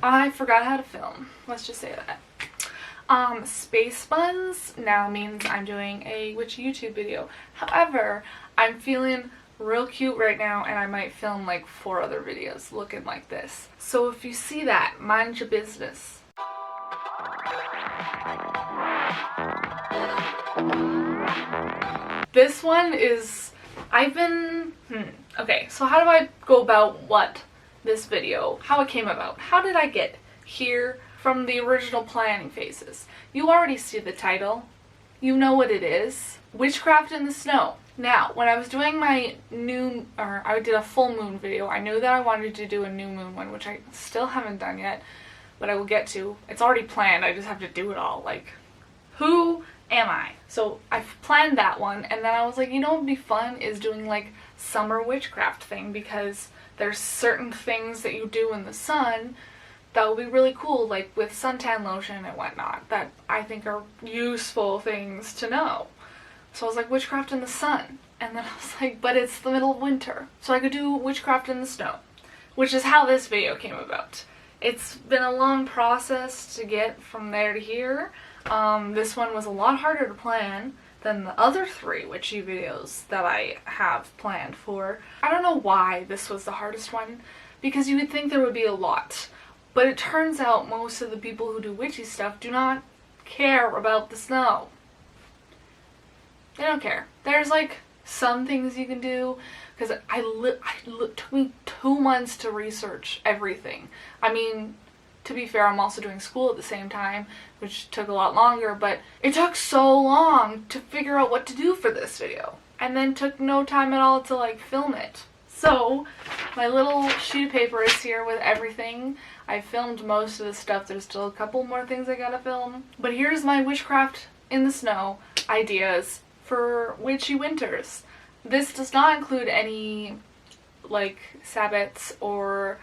I forgot how to film. Let's just say that. Space buns now means I'm doing a witchy YouTube video. However, I'm feeling real cute right now and I might film like 4 other videos looking like this. So if you see that, mind your business. This one is, okay, so how do I go about how it came about? How did I get here from the original planning phases? You already see the title. You know what it is. Witchcraft in the Snow. Now, when I was doing my I did a full moon video, I knew that I wanted to do a new moon one, which I still haven't done yet, but I will get to. It's already planned, I just have to do it all. Like, who am I? So I've planned that one, and then I was like, you know what would be fun is doing like summer witchcraft thing, because there's certain things that you do in the sun that would be really cool, like with suntan lotion and whatnot, that I think are useful things to know. So I was like, witchcraft in the sun. And then I was like, but it's the middle of winter, so I could do witchcraft in the snow, which is how this video came about. It's been a long process to get from there to here. This one was a lot harder to plan than the other 3 witchy videos that I have planned for. I don't know why this was the hardest one, because you would think there would be a lot. But it turns out most of the people who do witchy stuff do not care about the snow. They don't care. There's like some things you can do, because it took me 2 months to research everything. I mean, to be fair, I'm also doing school at the same time, which took a lot longer, but it took so long to figure out what to do for this video. And then took no time at all to like film it. So, my little sheet of paper is here with everything. I filmed most of the stuff. There's still a couple more things I gotta film. But here's my witchcraft in the snow ideas for witchy winters. This does not include any like Sabbats or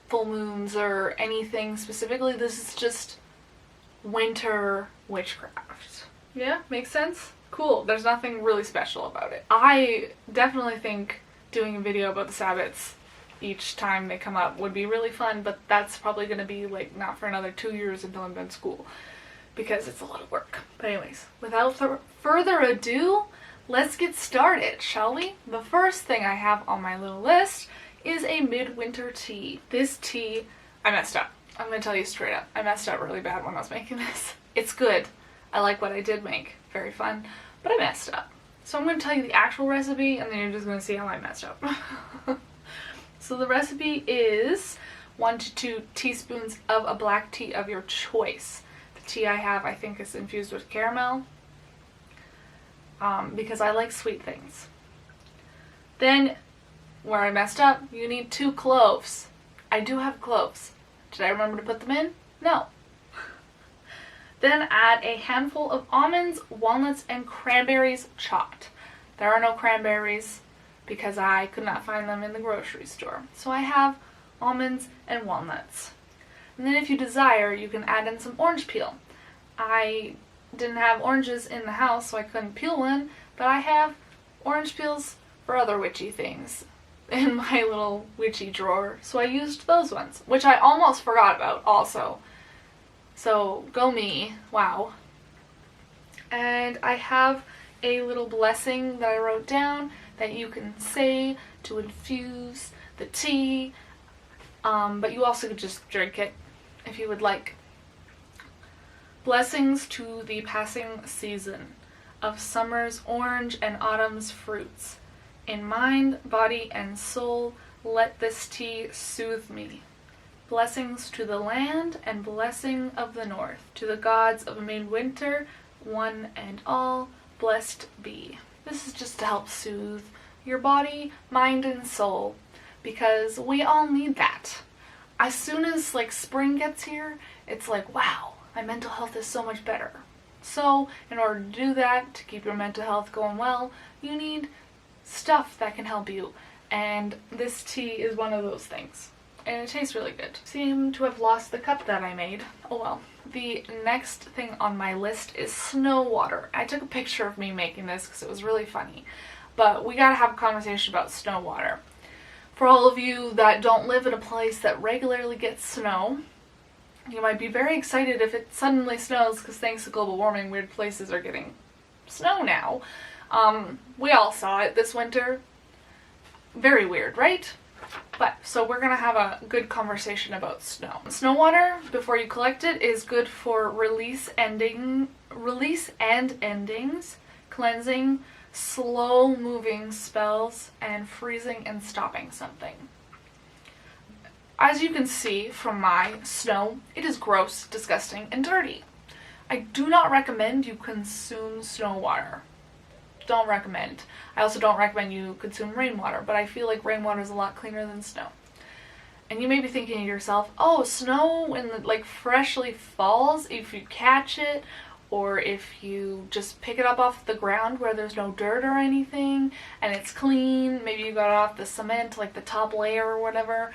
full moons or anything specifically. This is just winter witchcraft. Yeah, makes sense? Cool. There's nothing really special about it. I definitely think doing a video about the Sabbats each time they come up would be really fun, but that's probably going to be like not for another 2 years until I'm done school, because it's a lot of work. But anyways, without further ado, let's get started, shall we? The first thing I have on my little list is a Midwinter tea. This tea, I messed up. I'm going to tell you straight up. I messed up really bad when I was making this. It's good. I like what I did make. Very fun. But I messed up. So I'm going to tell you the actual recipe, and then you're just going to see how I messed up. So the recipe is 1 to 2 teaspoons of a black tea of your choice. The tea I have, I think, is infused with caramel, because I like sweet things. Then, where I messed up, you need 2 cloves. I do have cloves. Did I remember to put them in? No. Then add a handful of almonds, walnuts, and cranberries chopped. There are no cranberries because I could not find them in the grocery store. So I have almonds and walnuts. And then if you desire, you can add in some orange peel. I didn't have oranges in the house, so I couldn't peel one, but I have orange peels for other witchy things in my little witchy drawer, so I used those ones, which I almost forgot about also. So, go me. Wow. And I have a little blessing that I wrote down that you can say to infuse the tea, but you also could just drink it if you would like. Blessings to the passing season of summer's orange and autumn's fruits. In mind, body, and soul, let this tea soothe me. Blessings to the land and blessing of the north. To the gods of midwinter, one and all, blessed be. This is just to help soothe your body, mind, and soul, because we all need that. As soon as like spring gets here, it's like, wow, my mental health is so much better. So, in order to do that, to keep your mental health going well, you need stuff that can help you, and this tea is one of those things. And it tastes really good. Seem to have lost the cup that I made. Oh well. The next thing on my list is snow water. I took a picture of me making this because it was really funny. But we gotta have a conversation about snow water. For all of you that don't live in a place that regularly gets snow, You might be very excited if it suddenly snows because thanks to global warming, weird places are getting snow now. We all saw it this winter. Very weird, right? But, so we're going to have a good conversation about snow. Snow water, before you collect it, is good for release and endings, cleansing, slow moving spells, and freezing and stopping something. As you can see from my snow, it is gross, disgusting, and dirty. I do not recommend you consume snow water. Don't recommend. I also don't recommend you consume rainwater, but I feel like rainwater is a lot cleaner than snow. And you may be thinking to yourself, oh, snow when it like freshly falls, if you catch it, or if you just pick it up off the ground where there's no dirt or anything, and it's clean, maybe you got it off the cement, like the top layer or whatever,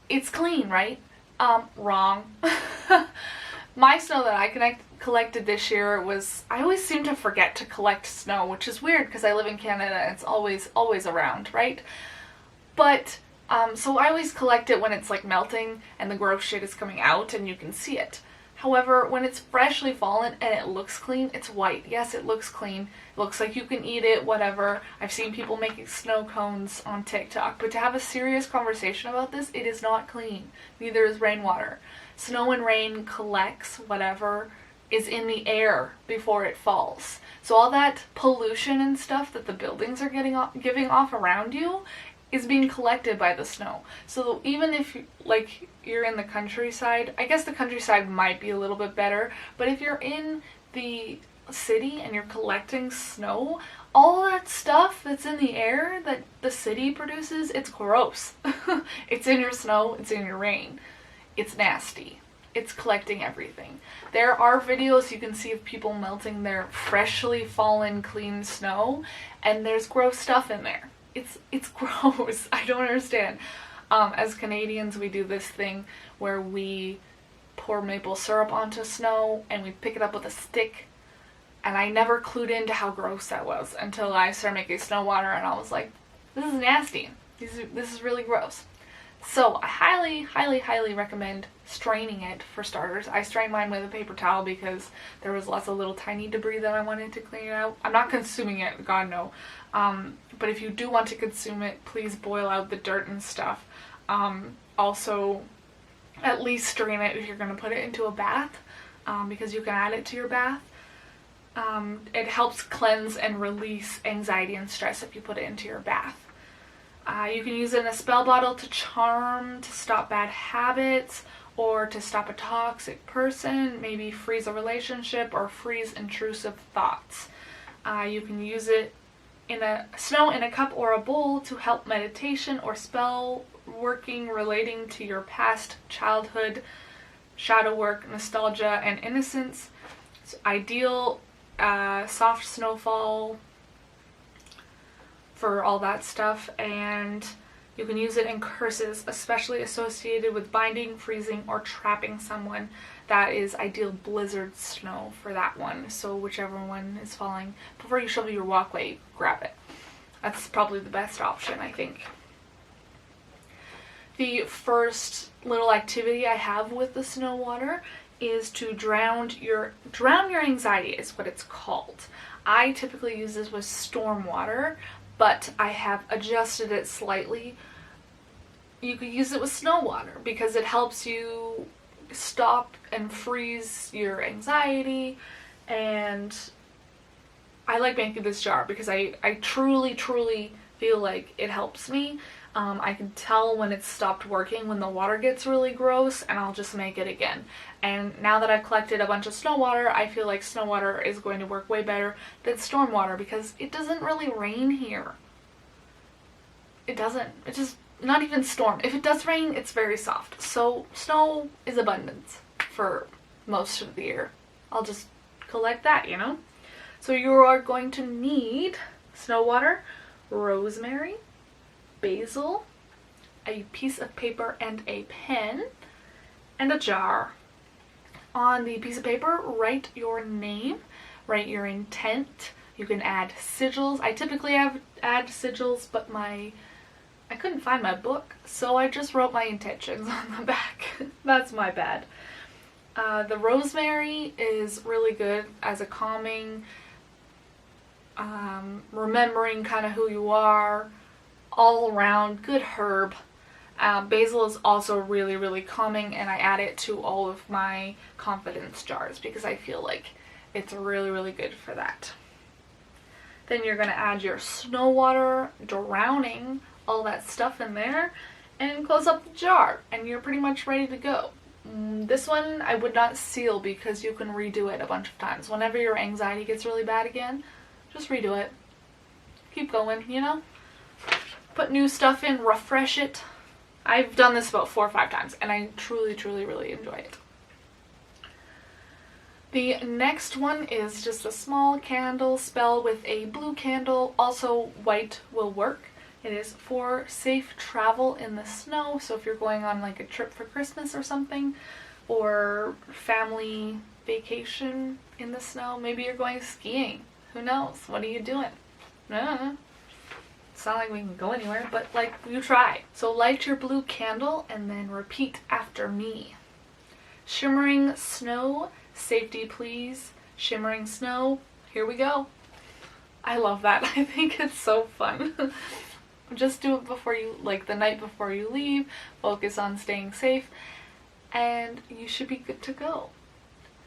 it's clean, right? Wrong. My snow that I collected this year was, I always seem to forget to collect snow, which is weird because I live in Canada and it's always around, right? But, so I always collect it when it's like melting and the gross shit is coming out and you can see it. However, when it's freshly fallen and it looks clean, it's white. Yes, it looks clean. It looks like you can eat it, whatever. I've seen people making snow cones on TikTok. But to have a serious conversation about this, it is not clean. Neither is rainwater. Snow and rain collects whatever is in the air before it falls. So all that pollution and stuff that the buildings are giving off around you is being collected by the snow. So even if you're in the countryside, I guess the countryside might be a little bit better, but if you're in the city and you're collecting snow, all that stuff that's in the air that the city produces, it's gross. It's in your snow, it's in your rain. It's nasty. It's collecting everything. There are videos you can see of people melting their freshly fallen clean snow, and there's gross stuff in there. It's gross. I don't understand. As Canadians, we do this thing where we pour maple syrup onto snow and we pick it up with a stick, and I never clued into how gross that was until I started making snow water, and I was like, this is nasty. This is really gross. So I highly, highly, highly recommend straining it for starters. I strained mine with a paper towel because there was lots of little tiny debris that I wanted to clean out. I'm not consuming it, God no. But if you do want to consume it, please boil out the dirt and stuff. Also, at least strain it if you're going to put it into a bath, because you can add it to your bath. It helps cleanse and release anxiety and stress if you put it into your bath. You can use it in a spell bottle to charm, to stop bad habits, or to stop a toxic person, maybe freeze a relationship or freeze intrusive thoughts. You can use it in snow in a cup or a bowl to help meditation or spell working relating to your past childhood, shadow work, nostalgia, and innocence. It's ideal soft snowfall for all that stuff, and you can use it in curses, especially associated with binding, freezing, or trapping someone. That is ideal blizzard snow for that one. So whichever one is falling, before you shovel your walkway, grab it. That's probably the best option, I think. The first little activity I have with the snow water is to drown your anxiety, is what it's called. I typically use this with storm water, but I have adjusted it slightly. You could use it with snow water because it helps you stop and freeze your anxiety, and I like making this jar because I truly feel like it helps me. I can tell when it's stopped working when the water gets really gross, and I'll just make it again. And now that I've collected a bunch of snow water, I feel like snow water is going to work way better than storm water because it doesn't really rain here. It doesn't. It's just not even storm. If it does rain, it's very soft. So snow is abundant for most of the year. I'll just collect that, you know? So you are going to need snow water, rosemary, basil, a piece of paper and a pen, and a jar. On the piece of paper, write your name, write your intent. You can add sigils. I typically add sigils, but I couldn't find my book, so I just wrote my intentions on the back. That's my bad. The rosemary is really good as a calming, remembering kind of who you are, all around good herb. Basil is also really, really calming, and I add it to all of my confidence jars because I feel like it's really, really good for that. Then you're going to add your snow water, drowning all that stuff in there, and close up the jar, and you're pretty much ready to go. This one I would not seal because you can redo it a bunch of times. Whenever your anxiety gets really bad again, just redo it. Keep going, you know? Put new stuff in, refresh it. I've done this about 4 or 5 times, and I truly, truly, really enjoy it. The next one is just a small candle spell with a blue candle. Also, white will work. It is for safe travel in the snow. So if you're going on like a trip for Christmas or something, or family vacation in the snow, maybe you're going skiing. Who knows? What are you doing? I don't know. It's not like we can go anywhere, but like you try. So light your blue candle and then repeat after me. Shimmering snow, safety please. Shimmering snow, here we go. I love that. I think it's so fun. Just do it before you, like the night before you leave. Focus on staying safe and you should be good to go.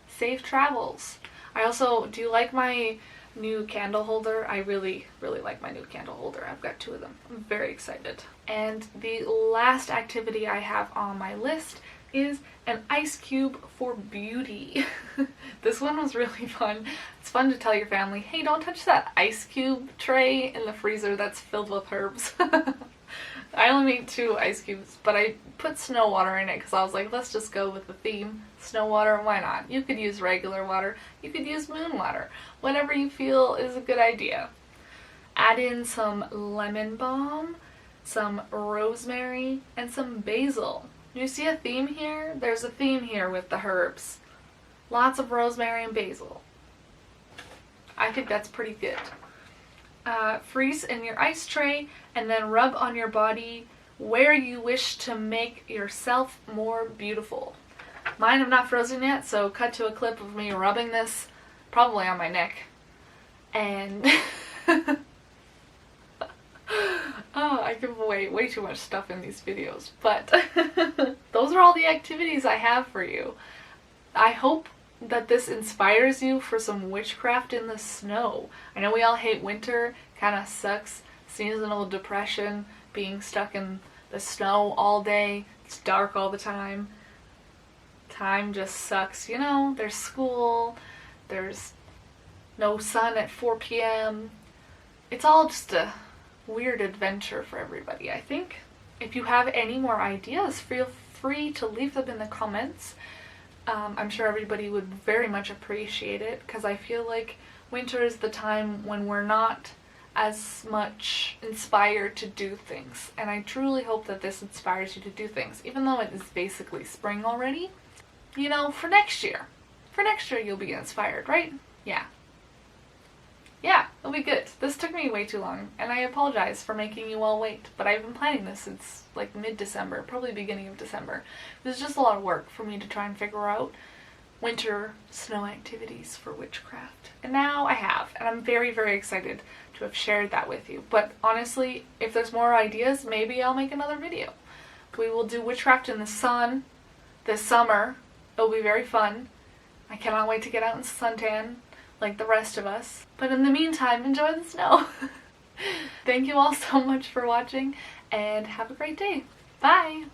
Safe travels. Do you like my new candle holder? I really, really like my new candle holder. I've got 2 of them. I'm very excited. And the last activity I have on my list is an ice cube for beauty. This one was really fun. It's fun to tell your family, hey, don't touch that ice cube tray in the freezer that's filled with herbs. I only made 2 ice cubes, but I put snow water in it because I was like, let's just go with the theme. Snow water, why not? You could use regular water. You could use moon water. Whatever you feel is a good idea. Add in some lemon balm, some rosemary, and some basil. Do you see a theme here? There's a theme here with the herbs. Lots of rosemary and basil. I think that's pretty good. Freeze in your ice tray and then rub on your body where you wish to make yourself more beautiful. Mine have not frozen yet, so cut to a clip of me rubbing this, probably on my neck. And oh, I give away way too much stuff in these videos, but those are all the activities I have for you. I hope that this inspires you for some witchcraft in the snow. I know we all hate winter, kind of sucks. Seasonal depression, being stuck in the snow all day, it's dark all the time. Time just sucks, you know, there's school, there's no sun at 4 p.m. It's all just a weird adventure for everybody, I think. If you have any more ideas, feel free to leave them in the comments. I'm sure everybody would very much appreciate it because I feel like winter is the time when we're not as much inspired to do things, and I truly hope that this inspires you to do things, even though it is basically spring already. You know, for next year you'll be inspired, right? Yeah, it'll be good. This took me way too long, and I apologize for making you all wait, but I've been planning this since like mid-December, probably beginning of December. It was just a lot of work for me to try and figure out winter snow activities for witchcraft. And now I have, and I'm very, very excited to have shared that with you. But honestly, if there's more ideas, maybe I'll make another video. We will do witchcraft in the sun this summer. It'll be very fun. I cannot wait to get out and suntan like the rest of us. But in the meantime, enjoy the snow. Thank you all so much for watching, and have a great day. Bye!